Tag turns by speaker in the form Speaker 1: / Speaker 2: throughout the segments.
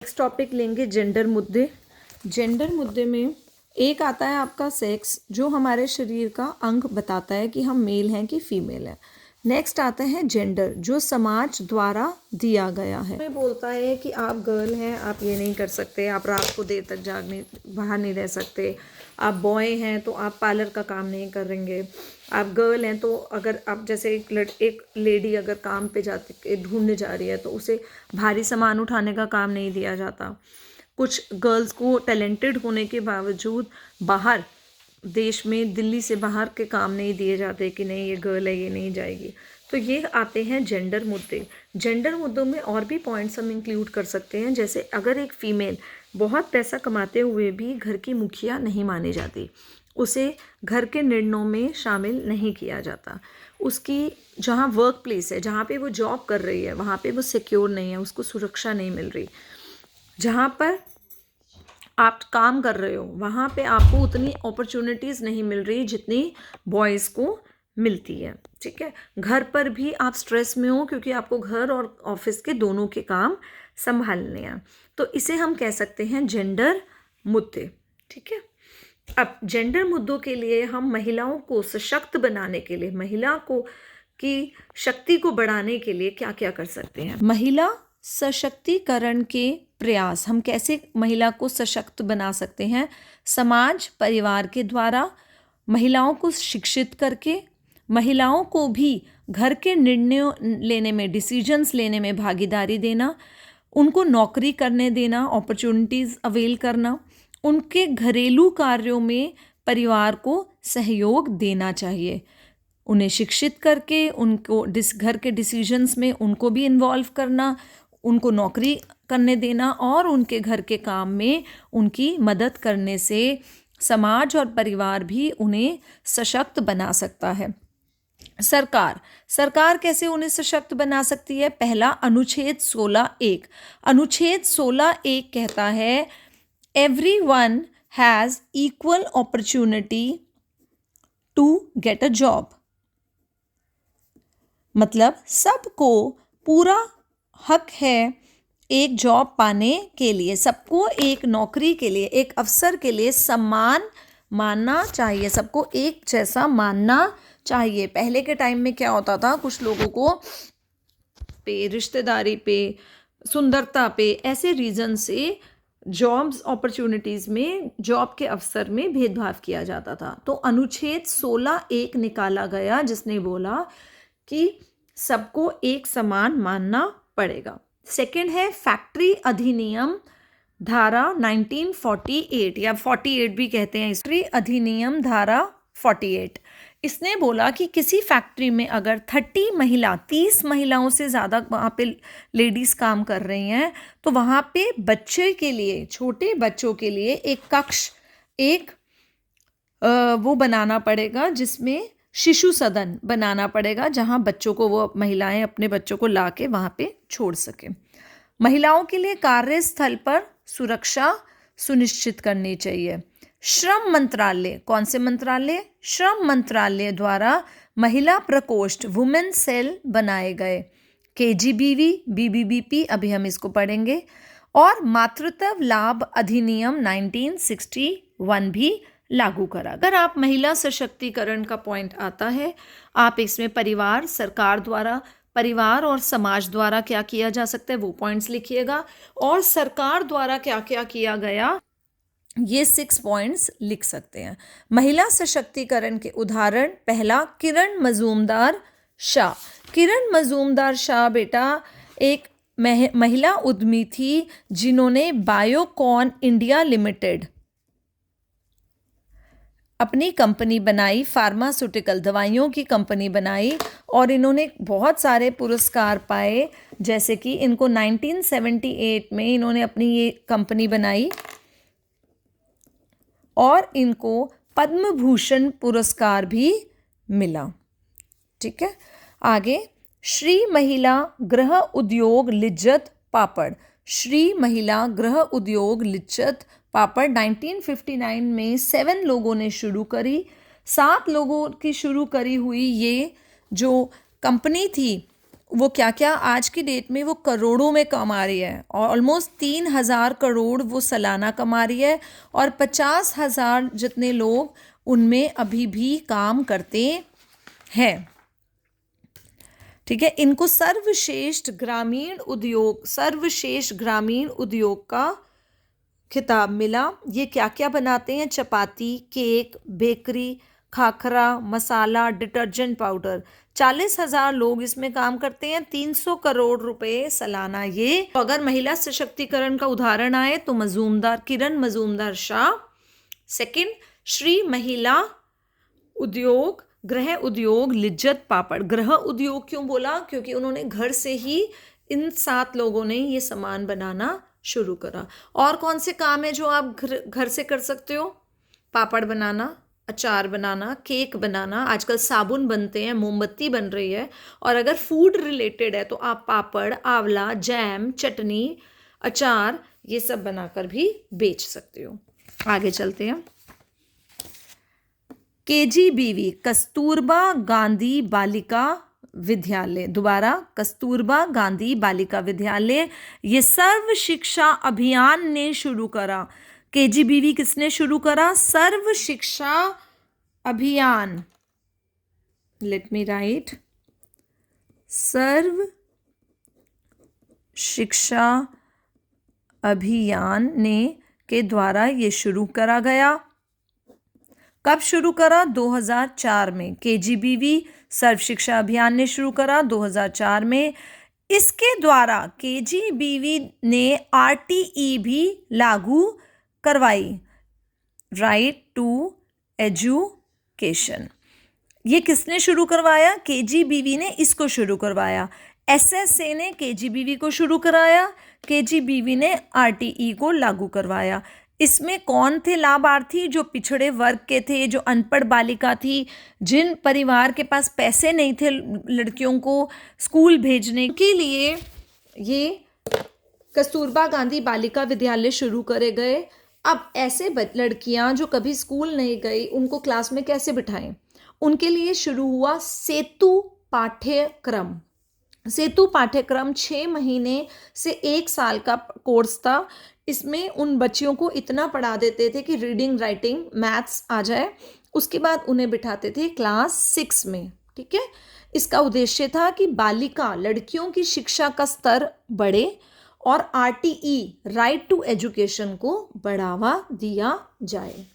Speaker 1: Next topic लेंगे gender मुद्दे। Gender मुद्दे में एक आता है आपका सेक्स, जो हमारे शरीर का अंग बताता है कि हम मेल हैं कि फीमेल हैं। नेक्स्ट आता है जेंडर, जो समाज द्वारा दिया गया है। में बोलता है कि आप गर्ल हैं, आप ये नहीं कर सकते, आप रात को देर तक बाहर नहीं रह सकते। आप बॉय हैं तो आप पार्लर का काम नहीं करेंगे। आप गर्ल हैं तो अगर आप जैसे एक लेडी अगर काम पे जाती ढूंढने जा रही है तो उसे भारी सामान उठाने का काम नहीं दिया जाता। कुछ गर्ल्स को टैलेंटेड होने के बावजूद बाहर देश में, दिल्ली से बाहर के काम नहीं दिए जाते कि नहीं ये गर्ल है, ये नहीं जाएगी। तो ये आते हैं जेंडर मुद्दे। जेंडर मुद्दों में और भी पॉइंट्स हम इंक्लूड कर सकते हैं, जैसे अगर एक फ़ीमेल बहुत पैसा कमाते हुए भी घर की मुखिया नहीं मानी जाती, उसे घर के निर्णयों में शामिल नहीं किया जाता, उसकी जहाँ वर्क प्लेस है, जहाँ पे वो जॉब कर रही है, वहाँ पे वो सिक्योर नहीं है, उसको सुरक्षा नहीं मिल रही। जहाँ पर आप काम कर रहे हो वहाँ पे आपको उतनी अपॉर्चुनिटीज़ नहीं मिल रही जितनी बॉयज़ को मिलती है। ठीक है, घर पर भी आप स्ट्रेस में हो क्योंकि आपको घर और ऑफिस के दोनों के काम संभालने हैं। तो इसे हम कह सकते हैं जेंडर मुद्दे। ठीक है, अब जेंडर मुद्दों के लिए हम महिलाओं को सशक्त बनाने के लिए, महिला को की शक्ति को बढ़ाने के लिए क्या क्या कर सकते हैं। महिला सशक्तिकरण के प्रयास, हम कैसे महिला को सशक्त बना सकते हैं। समाज परिवार के द्वारा, महिलाओं को शिक्षित करके, महिलाओं को भी घर के निर्णय लेने में, डिसीजंस लेने में भागीदारी देना, उनको नौकरी करने देना, अपॉर्चुनिटीज़ अवेल करना, उनके घरेलू कार्यों में परिवार को सहयोग देना चाहिए। उन्हें शिक्षित करके उनको घर के डिसीजंस में उनको भी इन्वॉल्व करना, उनको नौकरी करने देना और उनके घर के काम में उनकी मदद करने से समाज और परिवार भी उन्हें सशक्त बना सकता है। सरकार कैसे उन्हें सशक्त बना सकती है। पहला, अनुच्छेद 16(1). अनुच्छेद 16(1) कहता है everyone has equal opportunity to get a job. मतलब सबको पूरा हक है एक जॉब पाने के लिए, सबको एक नौकरी के लिए, एक अवसर के लिए सम्मान मानना चाहिए, सबको एक जैसा मानना चाहिए। पहले के टाइम में क्या होता था, कुछ लोगों को पे, रिश्तेदारी पे, सुंदरता पे, ऐसे रीज़न से जॉब्स अपॉर्चुनिटीज़ में, जॉब के अवसर में भेदभाव किया जाता था। तो अनुच्छेद 16(1) निकाला गया जिसने बोला कि सबको एक समान मानना पड़ेगा। सेकंड है फैक्ट्री अधिनियम धारा 1948 या 48 भी कहते हैं, फैक्ट्री अधिनियम धारा 48। इसने बोला कि किसी फैक्ट्री में अगर 30 महिलाओं से ज़्यादा वहाँ पे लेडीज़ काम कर रही हैं तो वहाँ पे बच्चे के लिए, छोटे बच्चों के लिए एक कक्ष, एक वो बनाना पड़ेगा, जिसमें शिशु सदन बनाना पड़ेगा, जहाँ बच्चों को, वो महिलाएं अपने बच्चों को ला के वहाँ पे छोड़ सकें। महिलाओं के लिए कार्यस्थल पर सुरक्षा सुनिश्चित करनी चाहिए। श्रम मंत्रालय, कौन से मंत्रालय? श्रम मंत्रालय द्वारा महिला प्रकोष्ठ, वुमेन सेल बनाए गए। KGBV, BBBP, अभी हम इसको पढ़ेंगे। और मातृत्व लाभ अधिनियम 1961 भी लागू करा। अगर आप महिला सशक्तिकरण का पॉइंट आता है, आप इसमें परिवार, सरकार द्वारा, परिवार और समाज द्वारा क्या किया जा सकता है वो पॉइंट्स लिखिएगा, और सरकार द्वारा क्या क्या किया गया ये 6 पॉइंट्स लिख सकते हैं। महिला सशक्तिकरण के उदाहरण, पहला किरण मजूमदार शाह। किरण मजूमदार शाह बेटा एक महिला उद्यमी थी जिन्होंने बायोकॉन इंडिया लिमिटेड अपनी कंपनी बनाई, फार्मास्यूटिकल दवाइयों की कंपनी बनाई, और इन्होंने बहुत सारे पुरस्कार पाए। जैसे कि इनको 1978 में इन्होंने अपनी ये कंपनी बनाई और इनको पद्म भूषण पुरस्कार भी मिला। ठीक है, आगे श्री महिला गृह उद्योग लिज्जत पापड़। श्री महिला गृह उद्योग लिज्जत पापड़ 1959 में 7 लोगों ने शुरू करी। 7 लोगों की शुरू करी हुई ये जो कंपनी थी वो क्या क्या आज की डेट में वो करोड़ों में कमा रही है, और ऑलमोस्ट 3,000 करोड़ वो सालाना कमा रही है, और 50,000 जितने लोग उनमें अभी भी काम करते हैं। ठीक है, इनको सर्वश्रेष्ठ ग्रामीण उद्योग का खिताब मिला। ये क्या क्या बनाते हैं? चपाती, केक, बेकरी, खाखरा, मसाला, डिटर्जेंट पाउडर। 40,000 लोग इसमें काम करते हैं, 300 करोड़ रुपए सालाना ये। तो अगर महिला सशक्तिकरण का उदाहरण आए तो किरण मजूमदार शाह। सेकंड, श्री महिला उद्योग, गृह उद्योग लिज्जत पापड़। गृह उद्योग क्यों बोला? क्योंकि उन्होंने घर से ही, इन 7 लोगों ने ये सामान बनाना शुरू करा। और कौन से काम है जो आप घर से कर सकते हो? पापड़ बनाना, अचार बनाना, केक बनाना, आजकल साबुन बनते हैं, मोमबत्ती बन रही है। और अगर फूड रिलेटेड है तो आप पापड़, आंवला, जैम, चटनी, अचार ये सब बनाकर भी बेच सकते हो। आगे चलते हैं। KGBV, कस्तूरबा गांधी बालिका विद्यालय। दोबारा, कस्तूरबा गांधी बालिका विद्यालय ये सर्व शिक्षा अभियान ने शुरू करा। KGBV किसने शुरू करा? सर्व शिक्षा अभियान। लेट मी राइट, सर्व शिक्षा अभियान ने के द्वारा ये शुरू करा गया। कब शुरू करा? 2004 में। KGBV सर्व शिक्षा अभियान ने शुरू करा 2004 में। इसके द्वारा KGBV ने RTE भी लागू करवाई, राइट टू एजुकेशन। ये किसने शुरू करवाया? KGBV ने इसको शुरू करवाया। SSA ने KGBV को शुरू कराया, KGBV ने RTE को लागू करवाया। इसमें कौन थे लाभार्थी? जो पिछड़े वर्ग के थे, जो अनपढ़ बालिका थी, जिन परिवार के पास पैसे नहीं थे लड़कियों को स्कूल भेजने के लिए, ये कस्तूरबा गांधी बालिका विद्यालय शुरू करे गए। अब ऐसे लड़कियां जो कभी स्कूल नहीं गई, उनको क्लास में कैसे बिठाएं? उनके लिए शुरू हुआ सेतु पाठ्यक्रम। सेतु पाठ्यक्रम 6 महीने से 1 साल का कोर्स था। इसमें उन बच्चियों को इतना पढ़ा देते थे कि रीडिंग, राइटिंग, मैथ्स आ जाए। उसके बाद उन्हें बिठाते थे क्लास 6 में। ठीक है, इसका उद्देश्य था कि बालिका, लड़कियों की शिक्षा का स्तर बढ़े और RTE, राइट टू एजुकेशन को बढ़ावा दिया जाए।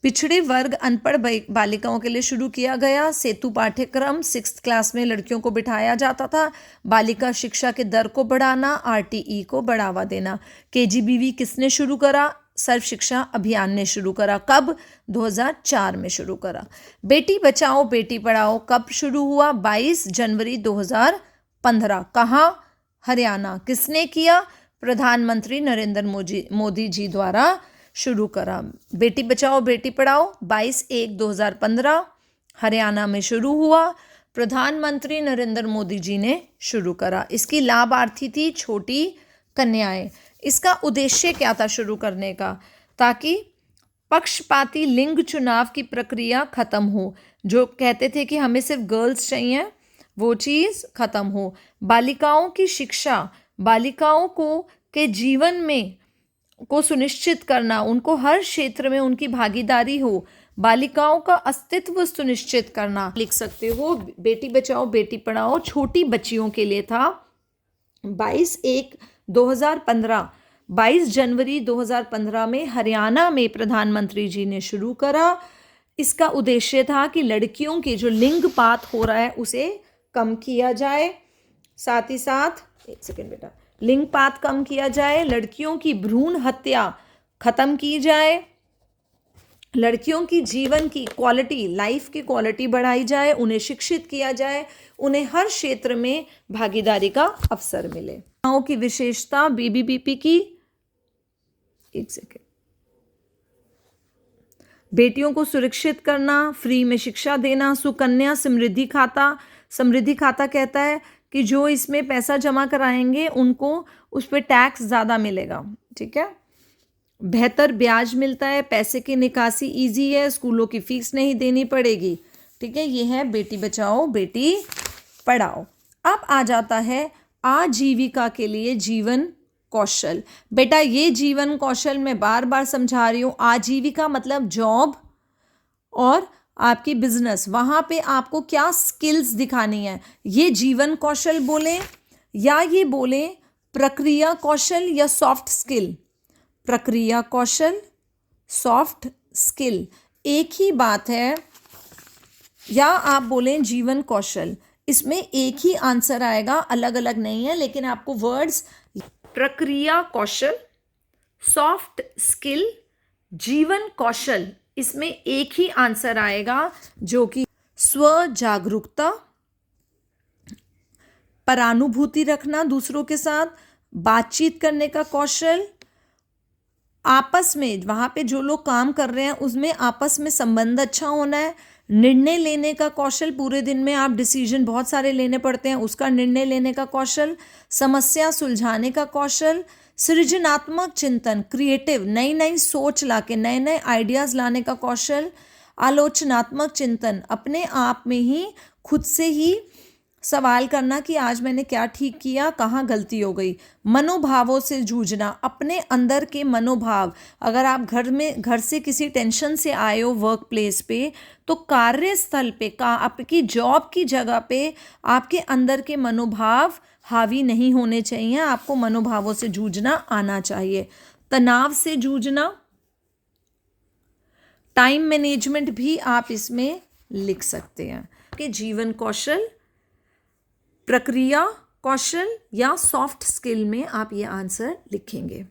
Speaker 1: पिछड़े वर्ग अनपढ़ बालिकाओं के लिए शुरू किया गया सेतु पाठ्यक्रम। 6th क्लास में लड़कियों को बिठाया जाता था। बालिका शिक्षा के दर को बढ़ाना, RTE को बढ़ावा देना। KGBV किसने शुरू करा? सर्व शिक्षा अभियान ने शुरू करा। कब? 2004 में शुरू करा। बेटी बचाओ बेटी पढ़ाओ कब शुरू हुआ? 22 जनवरी 2015। कहाँ? हरियाणा। किसने किया? प्रधानमंत्री नरेंद्र मोदी जी द्वारा शुरू करा। बेटी बचाओ बेटी पढ़ाओ 22/1/2015 हरियाणा में शुरू हुआ। प्रधानमंत्री नरेंद्र मोदी जी ने शुरू करा। इसकी लाभार्थी थी छोटी कन्याएं। इसका उद्देश्य क्या था शुरू करने का? ताकि पक्षपाती लिंग चुनाव की प्रक्रिया खत्म हो। जो कहते थे कि हमें सिर्फ गर्ल्स चाहिए, वो चीज़ खत्म हो। बालिकाओं की शिक्षा, बालिकाओं को के जीवन में को सुनिश्चित करना, उनको हर क्षेत्र में उनकी भागीदारी हो, बालिकाओं का अस्तित्व सुनिश्चित करना। लिख सकते हो बेटी बचाओ बेटी पढ़ाओ छोटी बच्चियों के लिए था। 22/1/2015 22 जनवरी 2015 में हरियाणा में प्रधानमंत्री जी ने शुरू करा। इसका उद्देश्य था कि लड़कियों के जो लिंगपात हो रहा है उसे कम किया जाए। साथ ही साथ, एक सेकेंड बेटा, लिंगपात कम किया जाए, लड़कियों की भ्रूण हत्या खत्म की जाए, लड़कियों की जीवन की क्वालिटी, लाइफ की क्वालिटी बढ़ाई जाए, उन्हें शिक्षित किया जाए, उन्हें हर क्षेत्र में भागीदारी का अवसर मिले। महिलाओं की विशेषता BBBP की, एक सेकेंड, बेटियों को सुरक्षित करना, फ्री में शिक्षा देना, सुकन्या समृद्धि खाता। समृद्धि खाता कहता है कि जो इसमें पैसा जमा कराएंगे उनको उस पर टैक्स ज़्यादा मिलेगा। ठीक है, बेहतर ब्याज मिलता है, पैसे की निकासी इजी है, स्कूलों की फीस नहीं देनी पड़ेगी। ठीक है, ये है बेटी बचाओ बेटी पढ़ाओ। अब आ जाता है आजीविका के लिए जीवन कौशल। बेटा ये जीवन कौशल मैं बार बार समझा रही हूँ, आजीविका मतलब जॉब और आपकी बिजनेस, वहाँ पे आपको क्या स्किल्स दिखानी है। ये जीवन कौशल बोले या ये बोले प्रक्रिया कौशल या सॉफ्ट स्किल, प्रक्रिया कौशल सॉफ्ट स्किल एक ही बात है, या आप बोलें जीवन कौशल, इसमें एक ही आंसर आएगा, अलग अलग नहीं है, लेकिन आपको वर्ड्स प्रक्रिया कौशल, सॉफ्ट स्किल, जीवन कौशल, इसमें एक ही आंसर आएगा जो कि स्व जागरूकता, परानुभूति रखना दूसरों के साथ, बातचीत करने का कौशल, आपस में वहाँ पे जो लोग काम कर रहे हैं उसमें आपस में संबंध अच्छा होना है, निर्णय लेने का कौशल, पूरे दिन में आप डिसीजन बहुत सारे लेने पड़ते हैं, उसका निर्णय लेने का कौशल, समस्या सुलझाने का कौशल, सृजनात्मक चिंतन, क्रिएटिव, नई नई सोच लाके नए नए आइडियाज लाने का कौशल, आलोचनात्मक चिंतन, अपने आप में ही खुद से ही सवाल करना कि आज मैंने क्या ठीक किया, कहाँ गलती हो गई, मनोभावों से जूझना, अपने अंदर के मनोभाव, अगर आप घर से किसी टेंशन से आए हो वर्क प्लेस पे, तो कार्यस्थल पे आपकी जॉब की जगह पे आपके अंदर के मनोभाव हावी नहीं होने चाहिए, आपको मनोभावों से जूझना आना चाहिए। तनाव से जूझना, टाइम मैनेजमेंट भी आप इसमें लिख सकते हैं कि जीवन कौशल, प्रक्रिया कौशल या सॉफ्ट स्किल में आप ये आंसर लिखेंगे।